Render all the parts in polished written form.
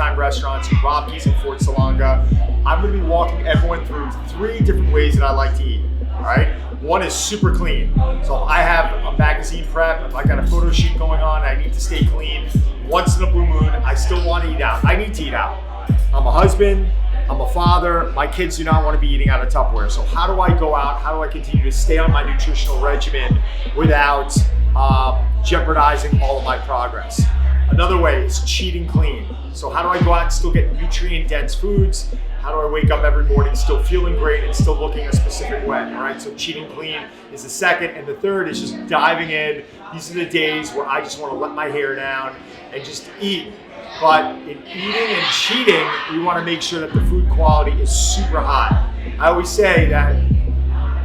lifetime restaurants, Robkes in Fort Salonga. I'm gonna be walking everyone through 3 different ways that I like to eat, all right? One is super clean. So I have a magazine prep, if I got a photo shoot going on, I need to stay clean. Once in a blue moon, I still wanna eat out. I need to eat out. I'm a husband, I'm a father, my kids do not want to be eating out of Tupperware. So how do I go out? How do I continue to stay on my nutritional regimen without jeopardizing all of my progress? Another way is cheating clean. So how do I go out and still get nutrient-dense foods? How do I wake up every morning still feeling great and still looking a specific way, all right? So cheating clean is the second. And the third is just diving in. These are the days where I just want to let my hair down and just eat. But in eating and cheating, we want to make sure that the food quality is super high. I always say that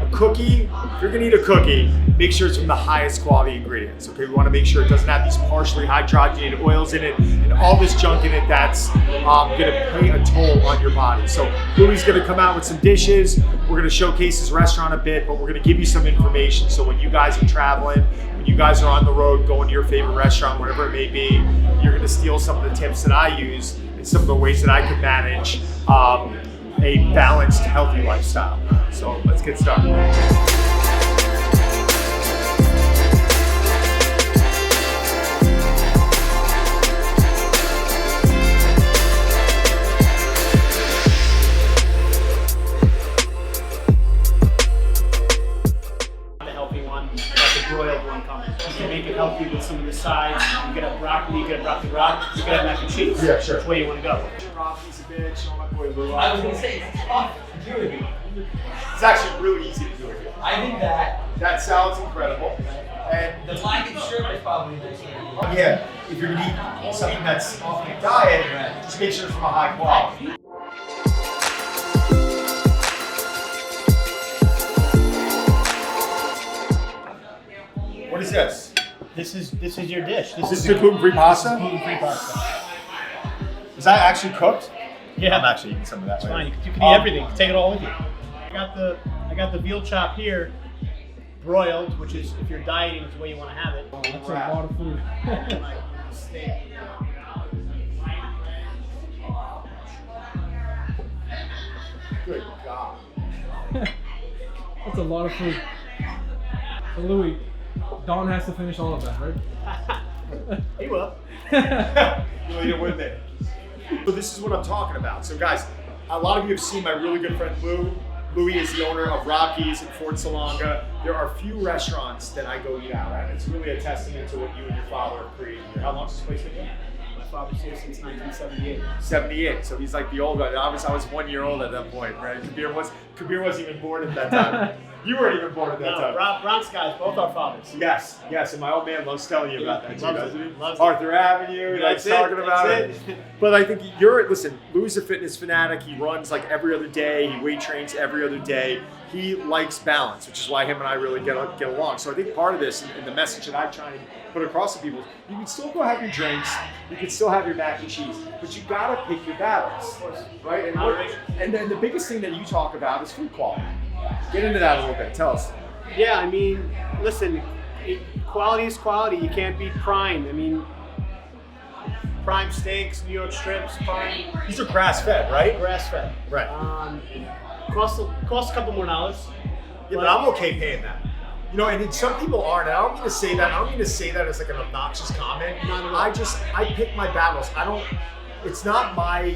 a cookie, if you're gonna eat a cookie, make sure it's from the highest quality ingredients, okay? We wanna make sure it doesn't have these partially hydrogenated oils in it and all this junk in it that's gonna play a toll on your body. So Louie's gonna come out with some dishes. We're gonna showcase his restaurant a bit, but we're gonna give you some information so when you guys are traveling, when you guys are on the road, going to your favorite restaurant, whatever it may be, you're gonna steal some of the tips that I use and some of the ways that I can manage a balanced, healthy lifestyle. So let's get started. The healthy one, I got the broiled one coming. You can make it healthy with some of the sides. You can have broccoli, you can have broccoli raw, you can have mac and cheese. Yeah, sure. Which way you want to go? Robkes a bitch, show my boy Louie. I was gonna say it's tough to do it. It's actually really easy to do it. I think That salad's incredible. And the black and shrimp is probably nice. yeah, if you're gonna eat something that's off your diet, just make sure it's from a high quality. What is this? This is your dish. This is the gluten-free pasta? Gluten-free pasta. Is that actually cooked? Yeah. I'm actually eating some of that. It's fine. You can eat everything. You can take it all with you. I got the veal chop here, broiled, which is if you're dieting, it's the way you want to have it. That's a lot of food. Like steak. Good God. That's a lot of food. So Louie, Don has to finish all of that, right? He will. You'll eat it with me. So this is what I'm talking about. So guys, a lot of you have seen my really good friend Lou. Louie is the owner of Robkes in Fort Salonga. There are few restaurants that I go eat out at. It's really a testament to what you and your father have created here. How long has this place been here? My father's here since 1978. 78, so he's like the old guy. Obviously, I was 1 year old at that point, right? Kabir wasn't even born at that time. You weren't even born at that time. Bronx guys, both our fathers. Yes, and my old man loves telling you about that too, doesn't he? Loves it. Arthur Avenue, he likes talking about it. But I think listen, Louie's a fitness fanatic. He runs like every other day. He weight trains every other day. He likes balance, which is why him and I really get along. So I think part of this, and the message that I try and put across to people, you can still go have your drinks, you can still have your mac and cheese, but you gotta pick your battles, right? And then the biggest thing that you talk about is food quality. Get into that a little bit. Tell us. Yeah, I mean, listen, quality is quality. You can't beat prime. I mean, prime steaks, New York strips, prime. These are grass-fed, right? Grass-fed. Right. Cost a couple more dollars. Yeah, but I'm okay paying that. You know, and some people aren't. And I don't mean to say that. I don't mean to say that as like an obnoxious comment. I pick my battles. It's not my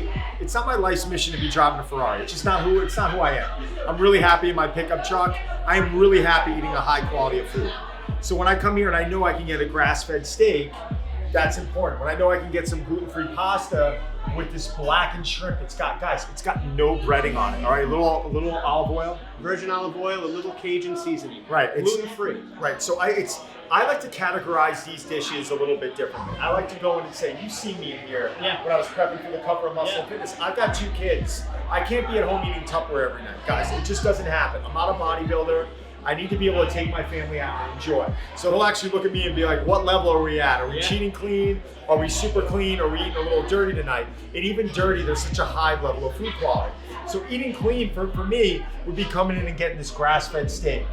life's mission to be driving a Ferrari. It's not who I am. I'm really happy in my pickup truck. I am really happy eating a high quality of food. So when I come here and I know I can get a grass-fed steak, that's important. When I know I can get some gluten-free pasta with this blackened shrimp, it's got no breading on it. All right, a little olive oil, Virgin olive oil, a little Cajun seasoning. right? Gluten-free. Right. So I like to categorize these dishes a little bit differently. I like to go in and say, you see me in here Yeah. when I was prepping for the cover of Muscle and Fitness. I've got 2 kids. I can't be at home eating Tupperware every night. Guys, it just doesn't happen. I'm not a bodybuilder. I need to be able to take my family out and enjoy. So he'll actually look at me and be like, what level are we at? Are we cheating clean? Are we super clean? Are we eating a little dirty tonight? And even dirty, there's such a high level of food quality. So eating clean for me would be coming in and getting this grass-fed steak.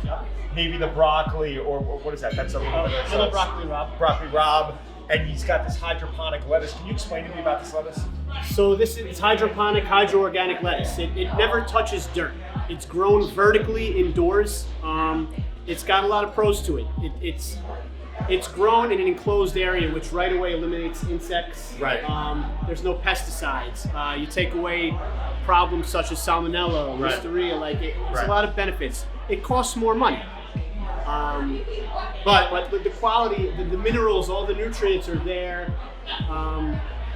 Maybe the broccoli, or what is that? That's a little broccoli rabe. Broccoli rabe. And he's got this hydroponic lettuce. Can you explain to me about this lettuce? So it's hydroponic, hydro-organic lettuce. It never touches dirt. It's grown vertically indoors. It's got a lot of pros to it. It's grown in an enclosed area, which right away eliminates insects. Right. There's no pesticides. You take away problems such as salmonella, Right. listeria. It's Right. a lot of benefits. It costs more money. But the quality, the minerals, all the nutrients are there.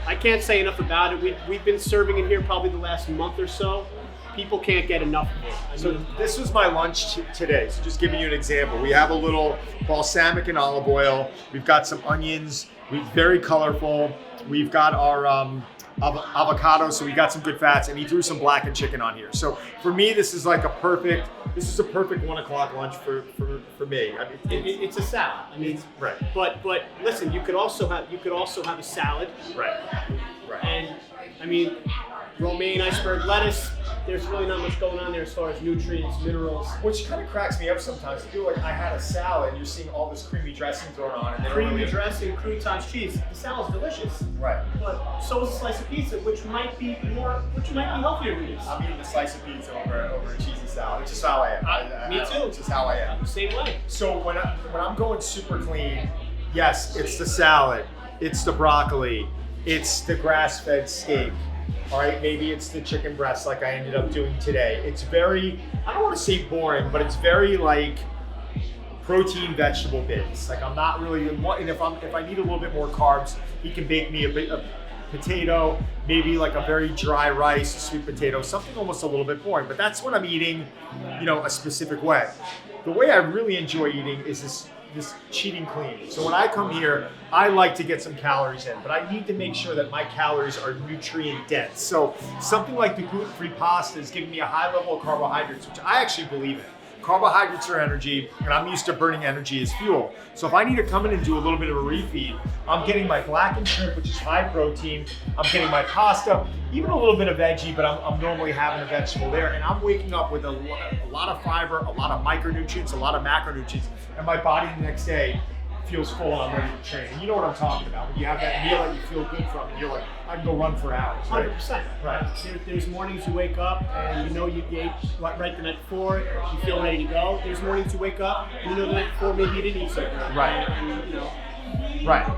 I can't say enough about it. We've been serving it here probably the last month or so. People can't get enough of it. So this was my lunch today. So just giving you an example. We have a little balsamic and olive oil. We've got some onions. We're very colorful. We've got our avocado, so we got some good fats, and he threw some blackened chicken on here. So for me, this is a perfect 1 o'clock lunch for me. I mean, It's a salad. I mean, right. But listen, you could also have a salad. Right. Right. And I mean, romaine iceberg lettuce. There's really not much going on there as far as nutrients, minerals. Which kind of cracks me up sometimes. I feel like I had a salad, and you're seeing all this creamy dressing thrown on, and Creamy dressing, croutons, cheese. The salad's delicious. Right. But so is a slice of pizza, which might be healthier for you. I'm eating a slice of pizza over a cheesy salad. It's just how I am. Me too. It's just how I am. Same way. So when I'm going super clean, yes, it's the salad, it's the broccoli, it's the grass-fed steak. All right, maybe it's the chicken breast like I ended up doing today. It's very, I don't want to say boring, but it's very protein vegetable based. I'm not really, and if I need a little bit more carbs, he can bake me a potato, maybe a very dry rice, sweet potato, something almost a little bit boring. But that's when I'm eating, a specific way. The way I really enjoy eating is this cheating clean. So when I come here, I like to get some calories in, but I need to make sure that my calories are nutrient dense. So something like the gluten-free pasta is giving me a high level of carbohydrates, which I actually believe in. Carbohydrates are energy, and I'm used to burning energy as fuel. So if I need to come in and do a little bit of a refeed, I'm getting my blackened shrimp, which is high protein. I'm getting my pasta, even a little bit of veggie, but I'm normally having a vegetable there. And I'm waking up with a lot of fiber, a lot of micronutrients, a lot of macronutrients. And my body the next day feels full and I'm ready to train. And you know what I'm talking about. When you have that meal that you feel good from, and you're like, I can go run for hours. Right? 100%. Right. There's mornings you wake up and you ate right the night before, you feel ready to go. There's mornings you wake up and you know the night before maybe you didn't eat something. Right. And, Right.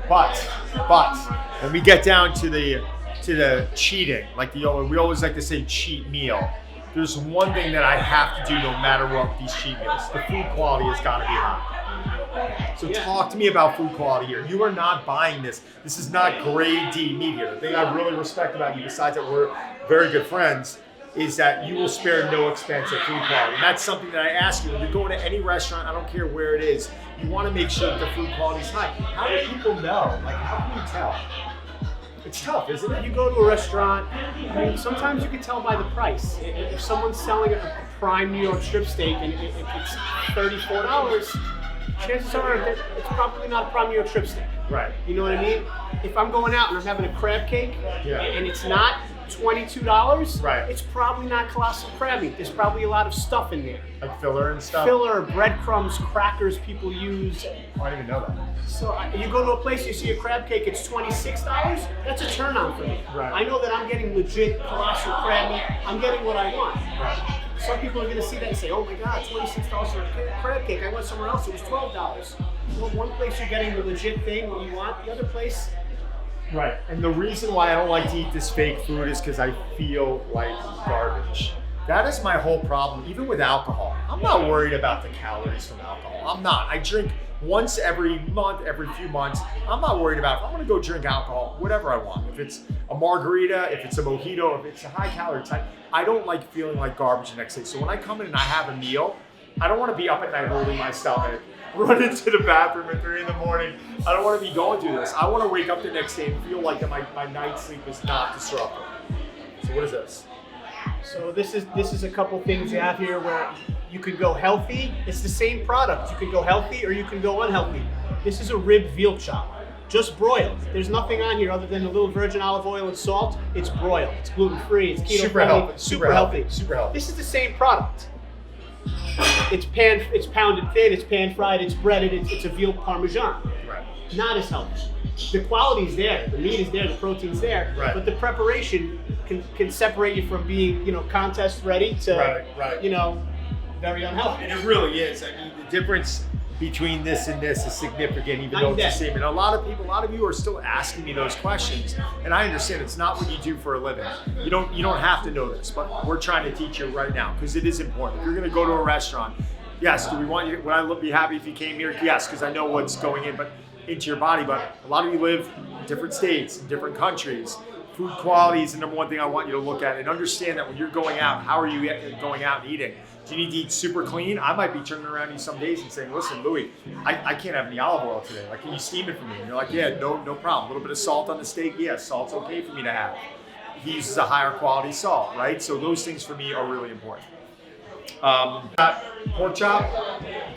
But when we get down to the cheating, we always like to say cheat meal. There's one thing that I have to do no matter what with these cheat meals. The food quality has got to be high. So talk to me about food quality here. You are not buying this. This is not grade D meat here. The thing I really respect about you, besides that we're very good friends, is that you will spare no expense at food quality. And that's something that I ask you. When you're going to any restaurant, I don't care where it is, you want to make sure that the food quality is high. How do people know? How can you tell? It's tough, isn't it? you go to a restaurant, sometimes you can tell by the price. If someone's selling a prime New York strip steak and it's $34, chances are that it's probably not a prime New York strip steak. Right. You know what I mean? If I'm going out and I'm having a crab cake and it's not $22, right, it's probably not colossal crab meat. There's probably a lot of stuff in there. Like filler and stuff? Filler, breadcrumbs, crackers people use. Oh, I didn't even know that. So you go to a place, you see a crab cake, it's $26, that's a turn on for me. Right. I know that I'm getting legit colossal crab meat. I'm getting what I want. Right. Some people are going to see that and say, oh my God, $26 for a crab cake. I went somewhere else, it was $12. Well, one place you're getting the legit thing, what you want. The other place, right. And the reason why I don't like to eat this fake food is because I feel like garbage. That is my whole problem, even with alcohol. I'm not worried about the calories from alcohol. I'm not. I drink once every month, every few months. I'm not worried about it. I'm going to go drink alcohol, whatever I want. If it's a margarita, if it's a mojito, if it's a high calorie type, I don't like feeling like garbage the next day. So when I come in and I have a meal, I don't want to be up at night holding my stomach, run into the bathroom at 3 in the morning. I don't want to be going through this. I want to wake up the next day and feel like that my night's sleep is not disrupted. So what is this? so this is a couple things you have here where you could go healthy. It's the same product. You could go healthy or you can go unhealthy. This is a rib veal chop, just broiled. There's nothing on here other than a little virgin olive oil and salt. It's broiled. It's gluten-free. It's keto friendly. Super healthy. Super healthy. This is the same product. It's pounded thin. It's pan fried. It's breaded. It's a veal parmesan. Right. Not as healthy. the quality's there, the meat is there, the protein's there, Right. but the preparation can separate you from being, contest ready to, Right. very unhealthy. And it really is. I mean, the difference between this and this is significant, even Night though and it's the day. same. And a lot of you are still asking me those questions, and I understand it's not what you do for a living. You don't have to know this, but we're trying to teach you right now because it is important. If you're going to go to a restaurant, yes, do we want you? Would I be happy if you came here? Yes, because I know what's going into your body. But a lot of you live in different states, in different countries. Food quality is the number one thing I want you to look at and understand that when you're going out, how are you going out and eating? Do you need to eat super clean? I might be turning around you some days and saying, listen, Louie, I can't have any olive oil today. Like, can you steam it for me? And you're like, yeah, no problem. A little bit of salt on the steak, yeah, salt's okay for me to have. He uses a higher quality salt, right? So those things for me are really important. Got pork chop,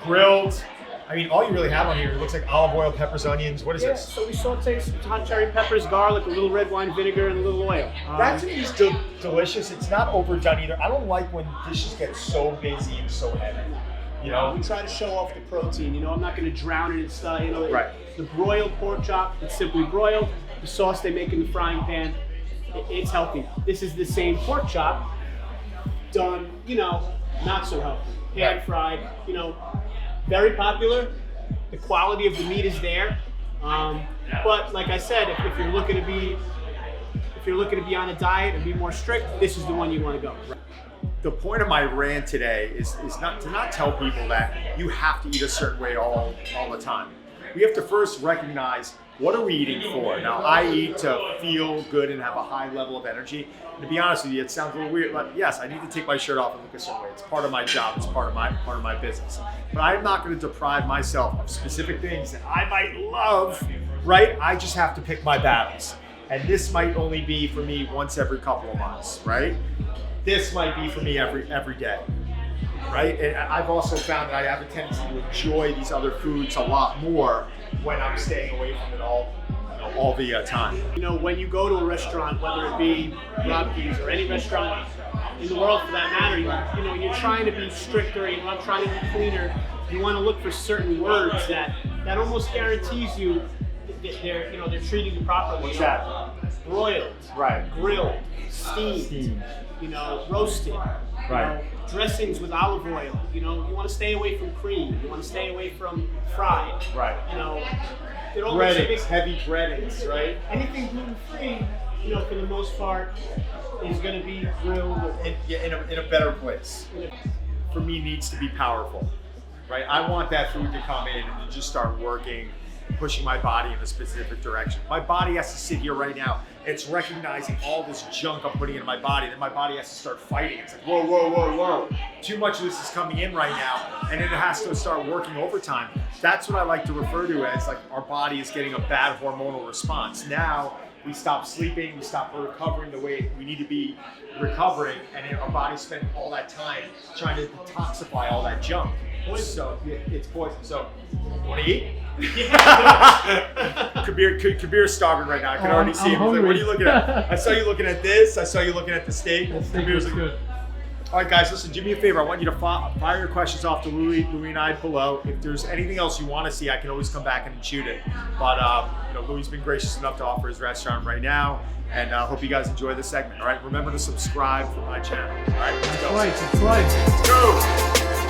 grilled. I mean, all you really have on here looks like olive oil, peppers, onions. What is this? So we saute some hot cherry peppers, garlic, a little red wine vinegar, and a little oil. That to me is still delicious. It's not overdone either. I don't like when dishes get so busy and so heavy. You know? We try to show off the protein. I'm not going to drown it in stuff. Right. The broiled pork chop, it's simply broiled. The sauce they make in the frying pan, it's healthy. This is the same pork chop done, not so healthy. Pan fried, very popular. The quality of the meat is there. But like I said, if you're looking to be on a diet and be more strict, this is the one you want to go. The point of my rant today is not to tell people that you have to eat a certain way all the time. We have to first recognize, what are we eating for? Now, I eat to feel good and have a high level of energy. And to be honest with you, it sounds a little weird, but yes, I need to take my shirt off and look a certain way. It's part of my job. It's part of my business. But I'm not going to deprive myself of specific things that I might love, right? I just have to pick my battles. And this might only be for me once every couple of months, right? This might be for me every day. Right? And I've also found that I have a tendency to enjoy these other foods a lot more when I'm staying away from it all the time. When you go to a restaurant, whether it be Robkes or any restaurant in the world for that matter, you're trying to be stricter, I'm trying to be cleaner. You want to look for certain words that almost guarantees you that they're treating you properly. What's that? Broiled, Right. grilled, steamed. Roasted. Right. Dressings with olive oil. You want to stay away from cream. You want to stay away from fried. Right. It all makes a big- Breadings, heavy breadings, right? Anything gluten-free, for the most part, is going to be grilled. In a better place. For me, needs to be powerful, right? I want that food to come in and to just start working, pushing my body in a specific direction. My body has to sit here right now. It's recognizing all this junk I'm putting in my body, then my body has to start fighting. It's like, whoa, whoa, whoa, whoa. Too much of this is coming in right now, and then it has to start working overtime. That's what I like to refer to as like our body is getting a bad hormonal response. Now we stop sleeping, we stop recovering the way we need to be recovering, and then our body spent all that time trying to detoxify all that junk. So it's poison. So, want to eat? Kabir's starving right now. I can already see him. He's like, what are you looking at? I saw you looking at this. I saw you looking at the steak. Kabir's like, good. all right, guys, listen, do me a favor. I want you to fire your questions off to Louie and I below. If there's anything else you want to see, I can always come back and shoot it. But, Louie's been gracious enough to offer his restaurant right now. And I hope you guys enjoy this segment. All right, remember to subscribe for my channel. All right, let's go. That's right. Let's go.